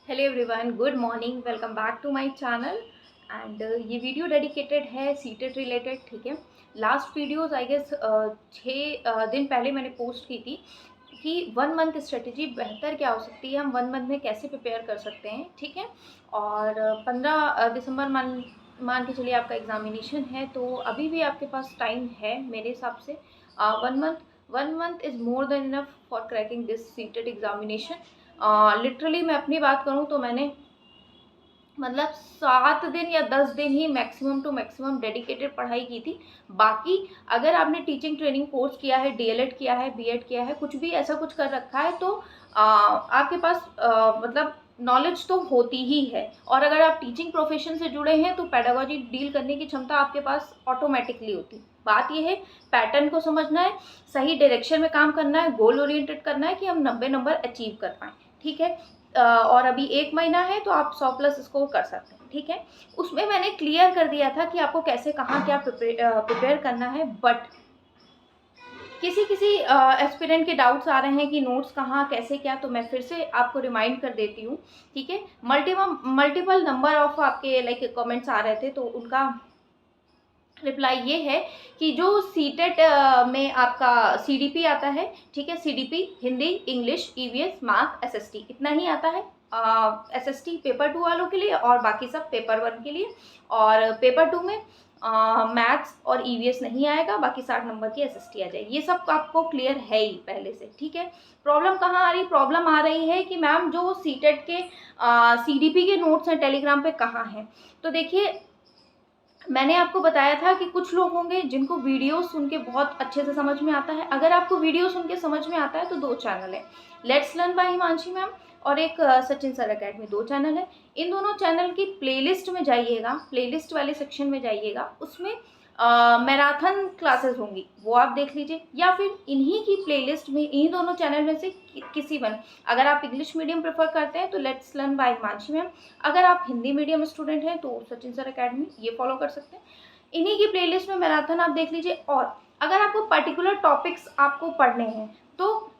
Hello everyone, good morning, welcome back to my channel. And ये video dedicated है CTET related. ठीक है, last videos I guess 6 दिन पहले मैंने पोस्ट की थी कि 1 मंथ स्ट्रेटजी बेहतर क्या हो सकती है, हम 1 मंथ में कैसे प्रिपेयर कर सकते हैं। ठीक है, और 15 दिसंबर मान के चलिए आपका एग्जामिनेशन है, तो अभी भी आपके पास टाइम है मेरे हिसाब से। 1 month is more than enough for cracking this CTET examination. Literally मैं अपनी बात करूँ तो मैंने मतलब 7 दिन या 10 दिन ही मैक्सिमम टू मैक्सिमम डेडिकेटेड पढ़ाई की थी। बाकी अगर आपने टीचिंग ट्रेनिंग कोर्स किया है, डीएलएड किया है, बीएड किया है, कुछ भी ऐसा कुछ कर रखा है, तो आपके पास मतलब नॉलेज तो होती ही है। और अगर आप टीचिंग प्रोफेशन से जुड़े हैं तो पेडागोजी डील करने की क्षमता आपके पास ऑटोमेटिकली होती। बात यह है, पैटर्न को समझना है, सही डायरेक्शन में काम करना है, गोल ओरिएंटेड करना है कि हम 90 नंबर अचीव कर पाएँ। ठीक है, और अभी 1 महीना है तो आप 100+ स्कोर कर सकते हैं। ठीक है, उसमें मैंने क्लियर कर दिया था कि आपको कैसे कहाँ क्या प्रिपेयर करना है। बट किसी किसी एस्पिरेंट के डाउट्स आ रहे हैं कि नोट्स कहाँ कैसे क्या, तो मैं फिर से आपको रिमाइंड कर देती हूँ। ठीक है, मल्टीपल नंबर ऑफ आपके लाइक कमेंट्स आ रहे थे, तो उनका रिप्लाई ये है कि जो सीटेट में आपका सीडीपी आता है, ठीक है, CDP Hindi, English, EVS, math, SST, इतना ही आता है। एसएसटी पेपर 2 वालों के लिए और बाकी सब पेपर 1 के लिए। और पेपर 2 में मैथ्स और ईवीएस नहीं आएगा, बाकी 60 नंबर की एसएसटी आ जाएगी। ये सब आपको क्लियर है ही पहले से। ठीक है, प्रॉब्लम कहाँ आ रही, प्रॉब्लम आ रही है कि मैम जो सीटेट के सीडीपी के नोट्स हैं टेलीग्राम पे कहाँ हैं। तो देखिए, मैंने आपको बताया था कि कुछ लोग होंगे जिनको वीडियो सुन के बहुत अच्छे से समझ में आता है। अगर आपको वीडियो सुन के समझ में आता है तो 2 चैनल है, let's learn by Himanshi ma'am और एक सचिन सर अकेडमी, 2 चैनल है। इन दोनों चैनल की प्लेलिस्ट में जाइएगा, प्लेलिस्ट वाले सेक्शन में जाइएगा, उसमें मैराथन क्लासेस होंगी, वो आप देख लीजिए। या फिर इन्हीं की प्लेलिस्ट में, इन्हीं दोनों चैनल में से किसी वन, अगर आप इंग्लिश मीडियम प्रेफर करते हैं तो let's learn by Himanshi ma'am, अगर आप हिंदी मीडियम स्टूडेंट हैं तो सचिन सर अकेडमी, ये फॉलो कर सकते हैं। इन्हीं की प्लेलिस्ट में मैराथन आप देख लीजिए। और अगर आपको पर्टिकुलर टॉपिक्स आपको पढ़ने हैं तो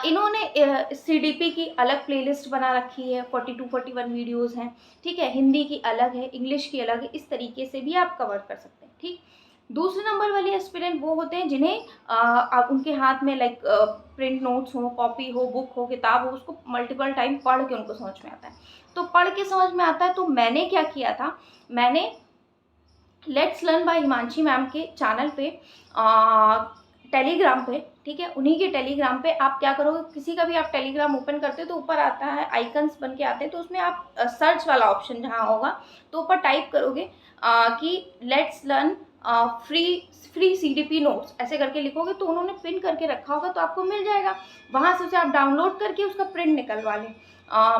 इन्होंने सीडीपी की अलग प्लेलिस्ट बना रखी है, 42-41 वीडियोस हैं। ठीक है, हिंदी की अलग है, इंग्लिश की अलग है, इस तरीके से भी आप कवर कर सकते हैं। ठीक, दूसरे नंबर वाले एस्पिरेंट वो होते हैं जिन्हें आप उनके हाथ में लाइक प्रिंट नोट्स हो, कॉपी हो, बुक हो, किताब हो, उसको मल्टीपल टाइम पढ़ के उनको समझ में आता है। तो पढ़ के समझ में आता है, तो मैंने क्या किया था, मैंने let's learn by Himanshi ma'am के चैनल पे टेलीग्राम पे, ठीक है, उन्हीं के टेलीग्राम पे आप क्या करोगे, किसी का भी आप टेलीग्राम ओपन करते हो तो ऊपर आता है, आइकन्स बन के आते हैं, तो उसमें आप सर्च वाला ऑप्शन जहाँ होगा तो ऊपर टाइप करोगे कि let's learn free CDP notes, ऐसे करके लिखोगे तो उन्होंने पिन करके रखा होगा, तो आपको मिल जाएगा। वहाँ से उसे आप डाउनलोड करके उसका प्रिंट निकलवा लें।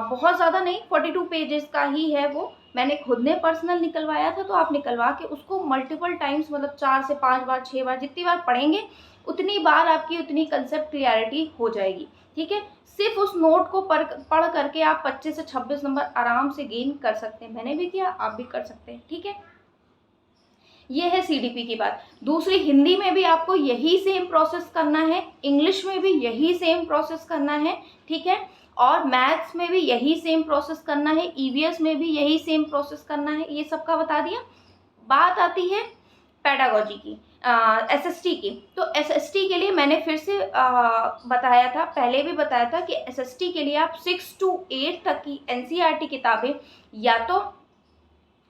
बहुत ज़्यादा नहीं, 42 पेजेस का ही है वो, मैंने खुद ने पर्सनल निकलवाया था। तो आप निकलवा के उसको मल्टीपल टाइम्स, मतलब 4 से 5 बार, 6 बार, जितनी बार पढ़ेंगे उतनी बार आपकी उतनी कंसेप्ट क्लियरिटी हो जाएगी। ठीक है, सिर्फ उस नोट को पढ़ करके आप 25 से 26 नंबर आराम से गेन कर सकते हैं। मैंने भी किया, आप भी कर सकते हैं। ठीक है, ये है सीडीपी की बात। दूसरी, हिंदी में भी आपको यही सेम प्रोसेस करना है, इंग्लिश में भी यही सेम प्रोसेस करना है। ठीक है, और मैथ्स में भी यही सेम प्रोसेस करना है, ईवीएस में भी यही सेम प्रोसेस करना है। ये सबका बता दिया। बात आती है पेडागोजी की, एसएसटी की। तो एसएसटी के लिए मैंने फिर से बताया था, पहले भी बताया था कि एसएसटी के लिए आप 6 to 8 तक की एनसीईआरटी किताबें या तो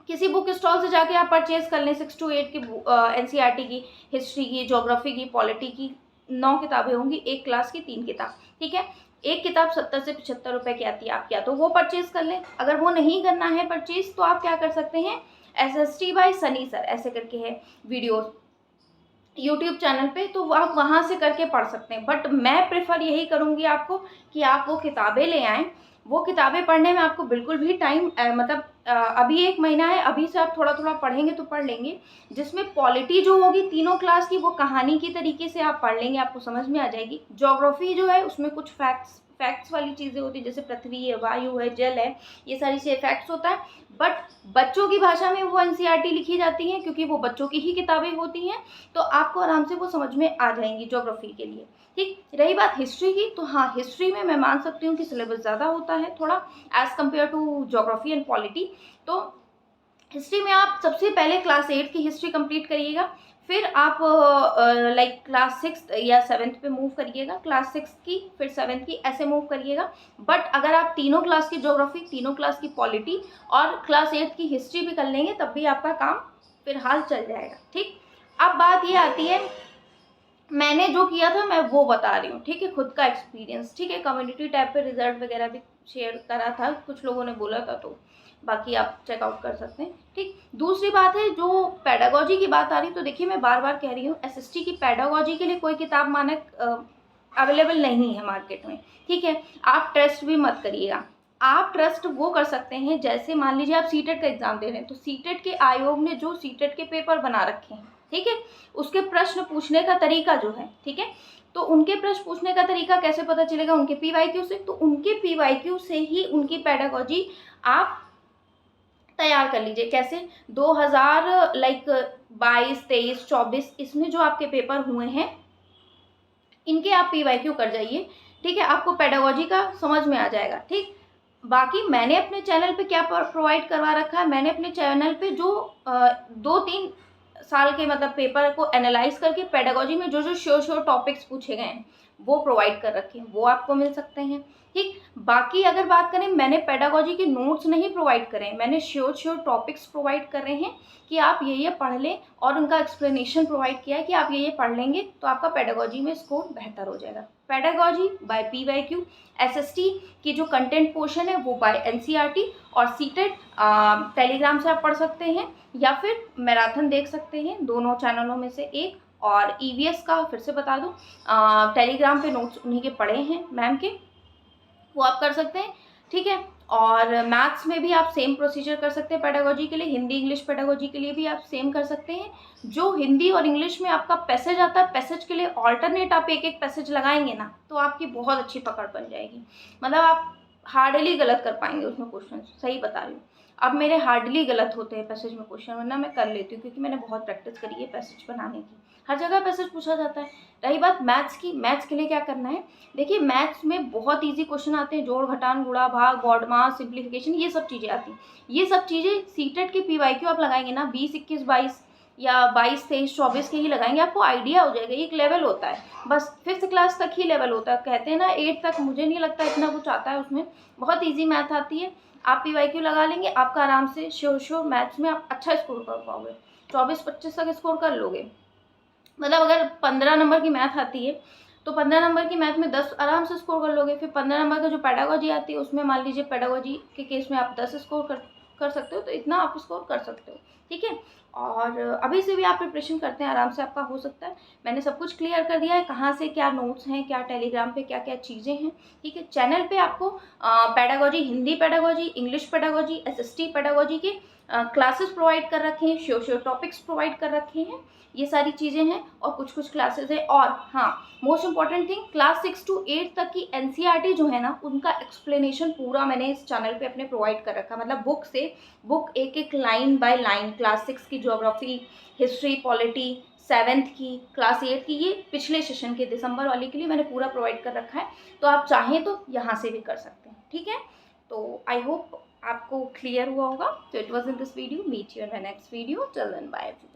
किसी बुक स्टॉल से जाके आप परचेज कर लें। 6 to 8 की एनसीईआरटी की, हिस्ट्री की, ज्योग्राफी की, पॉलिटी की 9 किताबें होंगी, एक क्लास की 3 किताब। ठीक है, एक किताब 70 से 75 रुपए की आती है, आप या तो वो परचेज कर लें। अगर वो नहीं करना है परचेज तो आप क्या कर सकते हैं, एसएसटी बाय सनी सर ऐसे करके है वीडियोस यूट्यूब चैनल पे, तो आप वहाँ से करके पढ़ सकते हैं। बट मैं प्रेफर यही करूँगी आपको कि आप वो किताबें ले आएँ। वो किताबें पढ़ने में आपको बिल्कुल भी टाइम मतलब अभी 1 महीना है, अभी से आप थोड़ा थोड़ा पढ़ेंगे तो पढ़ लेंगे। जिसमें पॉलिटी जो होगी तीनों क्लास की, वो कहानी की तरीके से आप पढ़ लेंगे, आपको समझ में आ जाएगी। ज्योग्राफी जो है उसमें कुछ फैक्ट्स फैक्ट्स वाली चीज़ें होती है, जैसे पृथ्वी है, वायु है, जल है, ये सारी चीज़ें फैक्ट्स होता है। बट बच्चों की भाषा में वो एनसीईआरटी लिखी जाती हैं, क्योंकि वो बच्चों की ही किताबें होती हैं, तो आपको आराम से वो समझ में आ जाएंगी ज्योग्राफी के लिए। ठीक, रही बात हिस्ट्री की, तो हाँ, हिस्ट्री में मैं मान सकती हूँ कि सिलेबस ज़्यादा होता है थोड़ा as compare to geography and polity. तो हिस्ट्री में आप सबसे पहले क्लास 8 की हिस्ट्री कंप्लीट करिएगा, फिर आप लाइक क्लास 6 या 7th पे मूव करिएगा, क्लास 6 की फिर 7th की, ऐसे मूव करिएगा। बट अगर आप तीनों क्लास की ज्योग्राफी, तीनों क्लास की पॉलिटी और क्लास 8 की हिस्ट्री भी कर लेंगे, तब भी आपका काम फिलहाल चल जाएगा। ठीक, अब बात ये आती है, मैंने जो किया था मैं वो बता रही हूँ, ठीक है, खुद का एक्सपीरियंस। ठीक है, कम्युनिटी टैब पे रिजल्ट वगैरह भी शेयर करा था, कुछ लोगों ने बोला था, तो बाकी आप चेकआउट कर सकते हैं। ठीक, दूसरी बात है, जो पेडागोजी की बात आ रही, तो देखिए मैं बार बार कह रही हूँ, एसएसटी की पेडागोजी के लिए कोई किताब मानक अवेलेबल नहीं है मार्केट में। ठीक है, आप ट्रस्ट भी मत करिएगा। आप ट्रस्ट वो कर सकते हैं, जैसे मान लीजिए आप सीटेट का एग्जाम दे रहे हैं, तो सीटेट के आयोग ने जो सीटेट के पेपर बना रखे हैं, ठीक है, उसके प्रश्न पूछने का तरीका जो है, ठीक है, तो उनके प्रश्न पूछने का तरीका कैसे पता चलेगा? उनके पीवाईक्यू से। तो उनके पीवाईक्यू से ही उनकी पेडागोजी आप तैयार कर लीजिए। कैसे? 2000 लाइक 22, 23, 24 इसमें जो आपके पेपर हुए हैं, इनके आप पीवाईक्यू कर जाइए। ठीक है, आपको पेडागोजी का समझ में आ जाएगा। ठीक, बाकी मैंने अपने चैनल पे क्या प्रोवाइड करवा रखा है, मैंने अपने चैनल पे जो 2-3 साल के मतलब पेपर को एनालाइज करके पेडागोजी में जो जो श्योर टॉपिक्स पूछे गए हैं वो प्रोवाइड कर रखे हैं, वो आपको मिल सकते हैं। ठीक, बाकी अगर बात करें, मैंने पेडागोजी के नोट्स नहीं प्रोवाइड करे हैं, मैंने श्योर टॉपिक्स प्रोवाइड कर रहे हैं कि आप ये पढ़ लें, और उनका एक्सप्लेनेशन प्रोवाइड किया है कि आप ये पढ़ लेंगे तो आपका पेडागोजी में स्कोर बेहतर हो जाएगा। पेडागोजी बाय पीवाईक्यू, एसएसटी की जो कंटेंट पोर्शन है वो बाय एनसीईआरटी, और सीटेट टेलीग्राम से आप पढ़ सकते हैं, या फिर मैराथन देख सकते हैं, दोनों चैनलों में से एक। और ईवीएस का फिर से बता दूं, टेलीग्राम पे नोट्स उन्हीं के पढ़े हैं मैम के, वो आप कर सकते हैं। ठीक है, और मैथ्स में भी आप सेम प्रोसीजर कर सकते हैं पेडागोजी के लिए, हिंदी इंग्लिश पेडागोजी के लिए भी आप सेम कर सकते हैं। जो हिंदी और इंग्लिश में आपका पैसेज आता है, पैसेज के लिए ऑल्टरनेट आप एक एक पैसेज लगाएंगे ना, तो आपकी बहुत अच्छी पकड़ बन जाएगी। मतलब आप हार्डली गलत कर पाएंगे उसमें क्वेश्चन, सही बता रही हूँ। अब मेरे हार्डली गलत होते हैं पैसेज में क्वेश्चन, वरना मैं कर लेती हूँ, क्योंकि मैंने बहुत प्रैक्टिस करी है पैसेज बनाने की, हर जगह पैसेज पूछा जाता है। रही बात मैथ्स की, मैथ्स के लिए क्या करना है, देखिए मैथ्स में बहुत इजी क्वेश्चन आते हैं, जोड़ घटान गुणा भाग बॉड मास सिंप्लीफिकेशन, ये सब चीज़ें आती हैं। ये सब चीज़ें सीटेट के पीवाईक्यू आप लगाएंगे ना, 20, 21, 22 या 22, 23, 24 के ही लगाएंगे, आपको आइडिया हो जाएगा। एक लेवल होता है, बस 5th क्लास तक ही लेवल होता है, कहते हैं ना 8 तक, मुझे नहीं लगता इतना कुछ आता है उसमें, बहुत ईजी मैथ आती है। आप पीवाईक्यू लगा लेंगे, आपका आराम से श्योर मैथ्स में आप अच्छा स्कोर कर पाओगे, 24-25 तक स्कोर कर लोगे। मतलब अगर 15 नंबर की मैथ आती है, तो 15 नंबर की मैथ में 10 आराम से स्कोर कर लोगे। फिर 15 नंबर का जो पेडागोजी आती है, उसमें मान लीजिए पेडागोजी के केस में आप 10 स्कोर कर सकते हो, तो इतना आप स्कोर कर सकते हो। ठीक है, और अभी से भी आप प्रिपरेशन करते हैं, आराम से आपका हो सकता है। मैंने सब कुछ क्लियर कर दिया है, कहाँ से क्या नोट्स हैं, क्या टेलीग्राम पे क्या क्या चीज़ें हैं। ठीक है, चैनल पे आपको pedagogy, Hindi pedagogy, English pedagogy, SST pedagogy के क्लासेस प्रोवाइड कर रखे हैं, श्योर टॉपिक्स प्रोवाइड कर रखे हैं, ये सारी चीज़ें हैं, और कुछ क्लासेस है। और हाँ, most important thing, class 6 to 8 तक की एनसीईआरटी जो है ना, उनका एक्सप्लेनेशन पूरा मैंने इस चैनल पे अपने प्रोवाइड कर रखा, मतलब बुक से बुक एक एक लाइन बाय लाइन, क्लास 6 की ज्योग्राफी, हिस्ट्री, पॉलिटी, 7th की, क्लास 8 की, ये पिछले सेशन के दिसंबर वाले के लिए मैंने पूरा प्रोवाइड कर रखा है, तो आप चाहें तो यहाँ से भी कर सकते हैं। ठीक है, तो आई होप आपको क्लियर हुआ होगा। तो it was in this video, meet you in my next video, till then bye everyone.